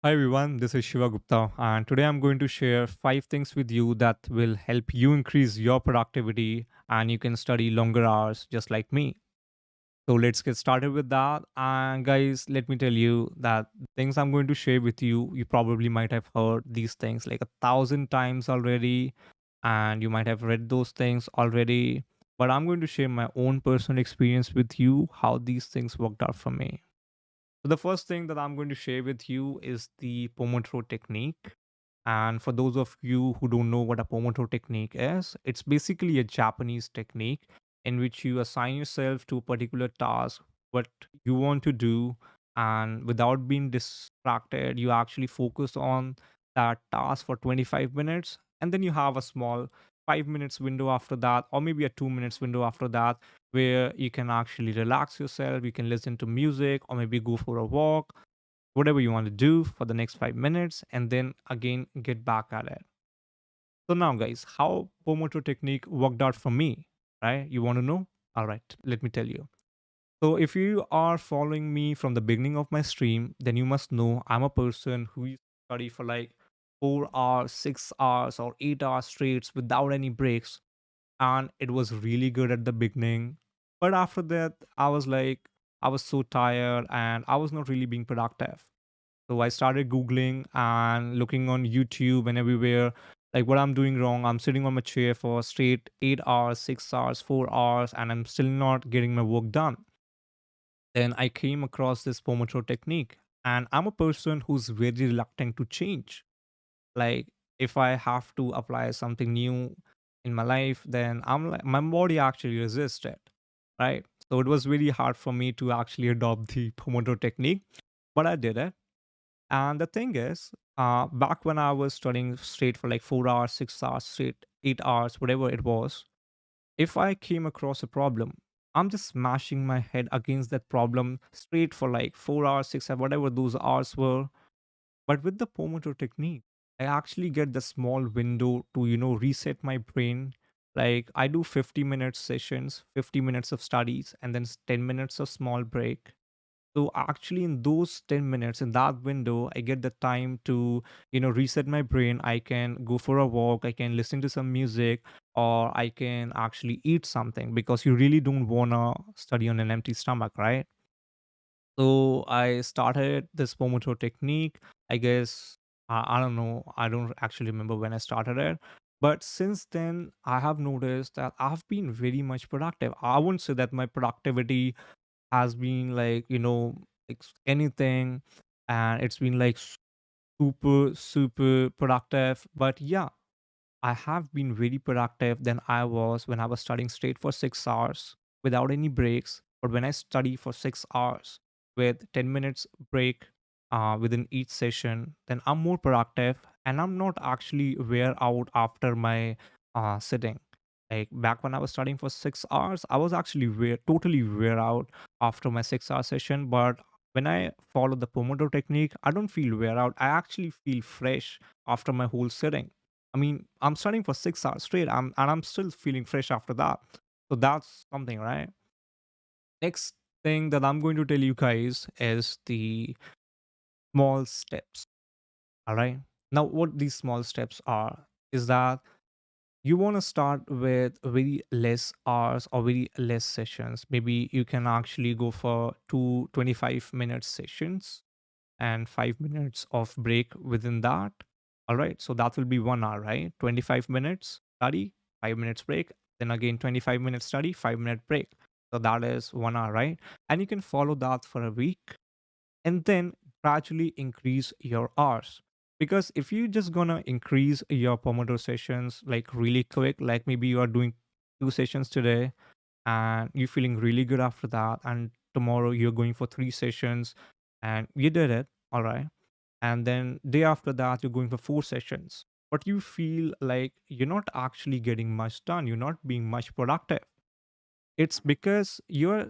Hi everyone, this is Shiva Gupta, and today I'm going to share 5 things with you that will help you increase your productivity and you can study longer hours just like me. So let's get started with that. And guys, let me tell you that things I'm going to share with you, you probably might have heard these things like 1,000 times already, and you might have read those things already. But I'm going to share my own personal experience with you, how these things worked out for me. So the first thing that I'm going to share with you is the Pomodoro technique. And for those of you who don't know what a Pomodoro technique is, it's basically a Japanese technique in which you assign yourself to a particular task, what you want to do, and without being distracted, you actually focus on that task for 25 minutes. And then you have a small 5 minutes window after that, or maybe a 2 minutes window after that, where you can actually relax yourself. You can listen to music or maybe go for a walk, whatever you want to do for the next 5 minutes, and then again get back at it. So, now, guys, how Pomodoro technique worked out for me, right? You want to know? All right, let me tell you. So, if you are following me from the beginning of my stream, then you must know I'm a person who used to study for like 4 hours, 6 hours, or 8 hours straight without any breaks, and it was really good at the beginning. But after that, I was so tired and I was not really being productive. So I started Googling and looking on YouTube and everywhere, like what I'm doing wrong. I'm sitting on my chair for straight 8 hours, 6 hours, 4 hours, and I'm still not getting my work done. Then I came across this Pomodoro technique, and I'm a person who's very reluctant to change. Like, if I have to apply something new in my life, then I'm like, my body actually resists it, right? So it was really hard for me to actually adopt the Pomodoro technique, but I did it. And the thing is, back when I was studying straight for like 4 hours, 6 hours, straight 8 hours, whatever it was, if I came across a problem, I'm just smashing my head against that problem straight for like 4 hours, 6 hours, whatever those hours were. But with the Pomodoro technique, I actually get the small window to, reset my brain. Like, I do 50 minutes sessions, 50 minutes of studies, and then 10 minutes of small break. So actually in those 10 minutes in that window, I get the time to, reset my brain. I can go for a walk, I can listen to some music, or I can actually eat something because you really don't want to study on an empty stomach, right? So I started this Pomodoro technique. I guess I don't know. I don't actually remember when I started it. But since then, I have noticed that I've been very much productive. I wouldn't say that my productivity has been like, like anything, and it's been like super, super productive. But yeah, I have been very productive than I was when I was studying straight for 6 hours without any breaks. But when I study for 6 hours with 10 minutes break within each session, then I'm more productive and I'm not actually wear out after my sitting. Like back when I was studying for 6 hours, I was actually totally wear out after my 6 hour session. But when I follow the Pomodoro technique, I don't feel wear out. I actually feel fresh after my whole sitting. I mean, I'm studying for 6 hours straight. I'm still feeling fresh after that. So that's something, right? Next thing that I'm going to tell you guys is the small steps. All right. Now, what these small steps are is that you want to start with very less hours or very less sessions. Maybe you can actually go for 2 25 minute sessions and 5 minutes of break within that. All right. So that will be 1 hour, right? 25 minutes study, 5 minutes break. Then again, 25 minutes study, 5 minute break. So that is 1 hour, right? And you can follow that for a week and then gradually increase your hours. Because if you just gonna increase your Pomodoro sessions like really quick, like maybe you are doing 2 sessions today and you're feeling really good after that, and tomorrow you're going for 3 sessions and you did it, all right, and then day after that you're going for 4 sessions, but you feel like you're not actually getting much done, you're not being much productive. It's because your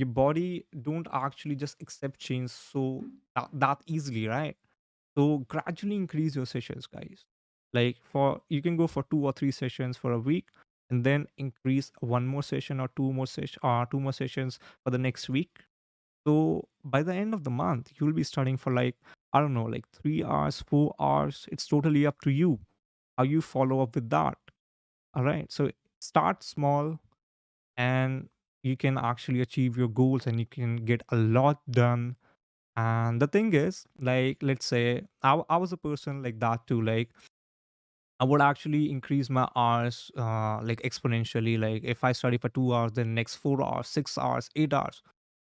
body don't actually just accept change so that easily, right? So gradually increase your sessions, guys. Like for you can go for 2 or 3 sessions for a week, and then increase one more session or two more sessions for the next week. So by the end of the month, you'll be studying for like I don't know, like 3 hours, 4 hours. It's totally up to you how you follow up with that. All right. So start small and you can actually achieve your goals and you can get a lot done. And the thing is, like, let's say I was a person like that too. Like, I would actually increase my hours like exponentially. Like, if I study for 2 hours, then next 4 hours, 6 hours, 8 hours.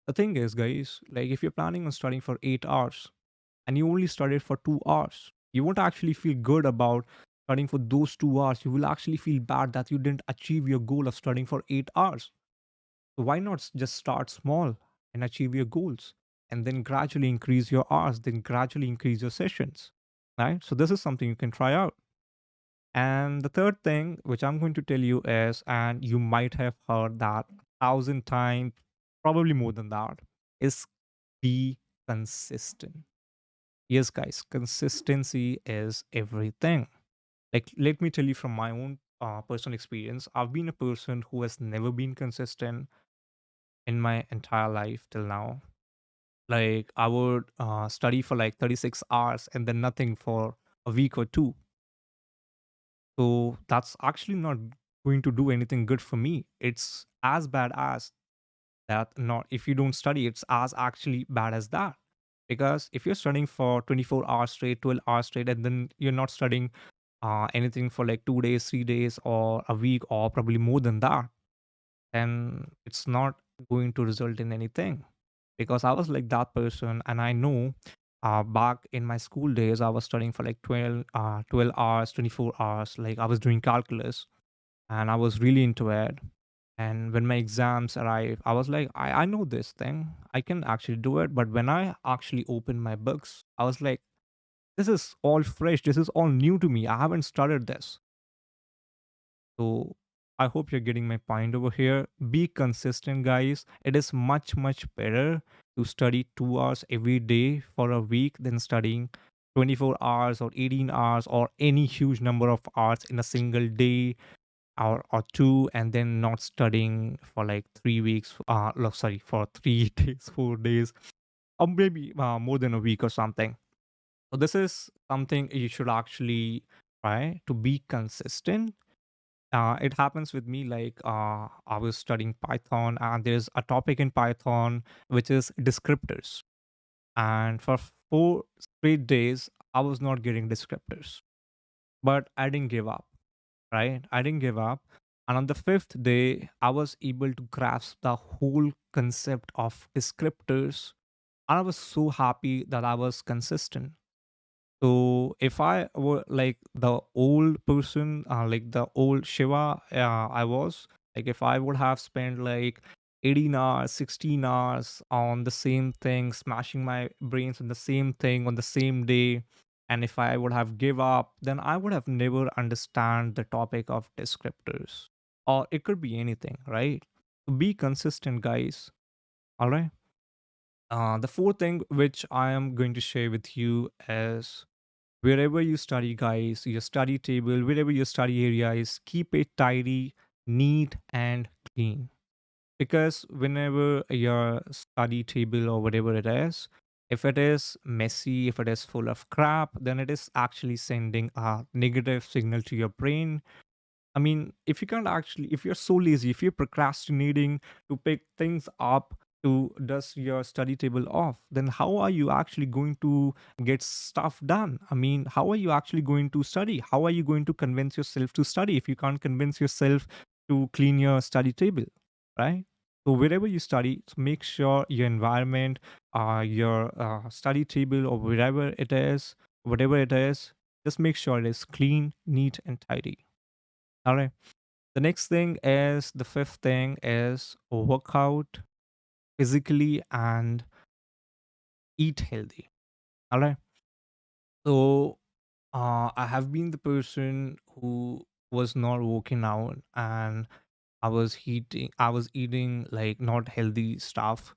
The thing is, guys, like, if you're planning on studying for 8 hours and you only studied for 2 hours, you won't actually feel good about studying for those 2 hours. You will actually feel bad that you didn't achieve your goal of studying for 8 hours. So why not just start small and achieve your goals and then gradually increase your hours, then gradually increase your sessions, right? So this is something you can try out. And the third thing, which I'm going to tell you is, and you might have heard that 1,000 times, probably more than that, is be consistent. Yes, guys, consistency is everything. Like, let me tell you from my own personal experience. I've been a person who has never been consistent in my entire life till now. Like, I would study for like 36 hours and then nothing for a week or two. So that's actually not going to do anything good for me. It's as bad as that. Not if you don't study, it's as actually bad as that. Because if you're studying for 24 hours straight, 12 hours straight, and then you're not studying anything for like 2 days, 3 days, or a week, or probably more than that, then it's not going to result in anything. Because I was like that person, and I know back in my school days, I was studying for like 12 hours, 24 hours. Like, I was doing calculus and I was really into it. And when my exams arrived, I was like, I know this thing. I can actually do it. But when I actually opened my books, I was like, this is all fresh. This is all new to me. I haven't studied this. So I hope you're getting my point over here. Be consistent, guys. It is much, much better to study 2 hours every day for a week than studying 24 hours or 18 hours or any huge number of hours in a single day or two, and then not studying for like 3 weeks. Look, sorry, for 3 days, 4 days, or maybe more than a week or something. So this is something you should actually try to be consistent. It happens with me like I was studying Python, and there's a topic in Python which is descriptors. And for 4 straight days, I was not getting descriptors, but I didn't give up, right? I didn't give up. And on the fifth day, I was able to grasp the whole concept of descriptors. And I was so happy that I was consistent. So if I were like the old person, like the old Shiva, I was like, if I would have spent like 18 hours, 16 hours on the same thing, smashing my brains on the same thing on the same day, and if I would have give up, then I would have never understand the topic of descriptors, or it could be anything, right? So be consistent, guys. All right. The fourth thing which I am going to share with you is, wherever you study, guys, your study table, wherever your study area is, keep it tidy, neat, and clean. Because whenever your study table or whatever it is, if it is messy, if it is full of crap, then it is actually sending a negative signal to your brain. I mean, if you can't actually, if you're so lazy, if you're procrastinating to pick things up, to dust your study table off, then how are you actually going to get stuff done? I mean, how are you actually going to study? How are you going to convince yourself to study if you can't convince yourself to clean your study table, right? So wherever you study, make sure your environment, your study table, or wherever it is, whatever it is, just make sure it is clean, neat, and tidy. All right. The next thing is, the fifth thing is, work out physically and eat healthy. All right. So I have been the person who was not working out, and I was eating like not healthy stuff.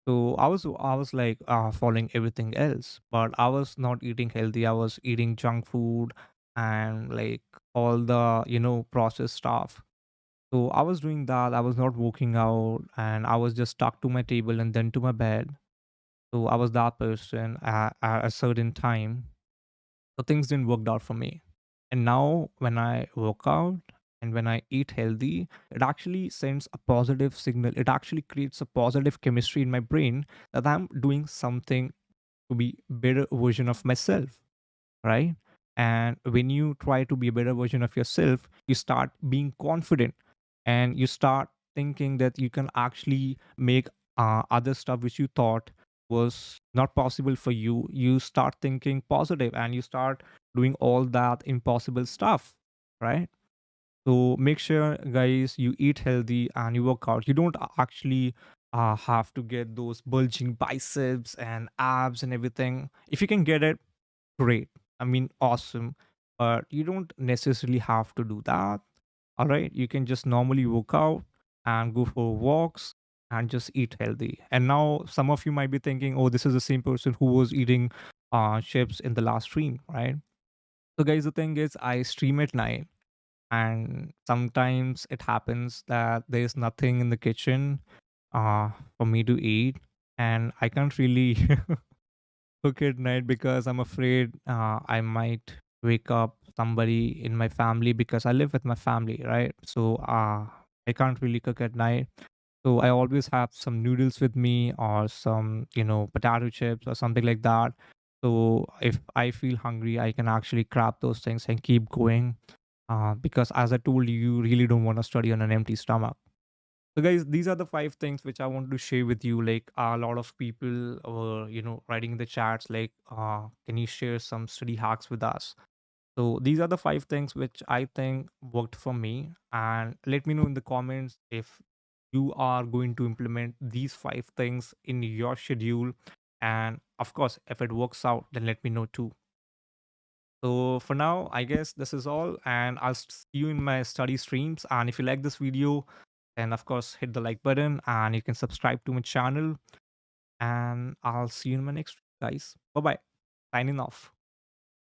So I was like following everything else, but I was not eating healthy. I was eating junk food and like all the processed stuff. So I was doing that. I was not working out, and I was just stuck to my table and then to my bed. So I was that person at a certain time. So things didn't work out for me. And now when I work out and when I eat healthy, it actually sends a positive signal. It actually creates a positive chemistry in my brain that I'm doing something to be better version of myself, right? And when you try to be a better version of yourself, you start being confident and you start thinking that you can actually make other stuff which you thought was not possible for you. You start thinking positive and you start doing all that impossible stuff, right? So make sure, guys, you eat healthy and you work out. You don't actually have to get those bulging biceps and abs and everything. If you can get it, great. I mean, awesome. But you don't necessarily have to do that. All right. You can just normally work out and go for walks and just eat healthy. And now some of you might be thinking, oh, this is the same person who was eating chips in the last stream, right? So, guys, the thing is, I stream at night, and sometimes it happens that there's nothing in the kitchen for me to eat, and I can't really cook at night because I'm afraid I might wake up somebody in my family because I live with my family, right? So I can't really cook at night. So I always have some noodles with me or some, potato chips or something like that. So if I feel hungry, I can actually grab those things and keep going. Because as I told you, you really don't want to study on an empty stomach. So, guys, these are the five things which I wanted to share with you. Like a lot of people were, writing in the chats, like, can you share some study hacks with us? So these are the five things which I think worked for me. And let me know in the comments if you are going to implement these five things in your schedule. And of course, if it works out, then let me know too. So for now, I guess this is all, and I'll see you in my study streams. And if you like this video, then of course hit the like button, and you can subscribe to my channel. And I'll see you in my next video, guys. Bye bye. Signing off.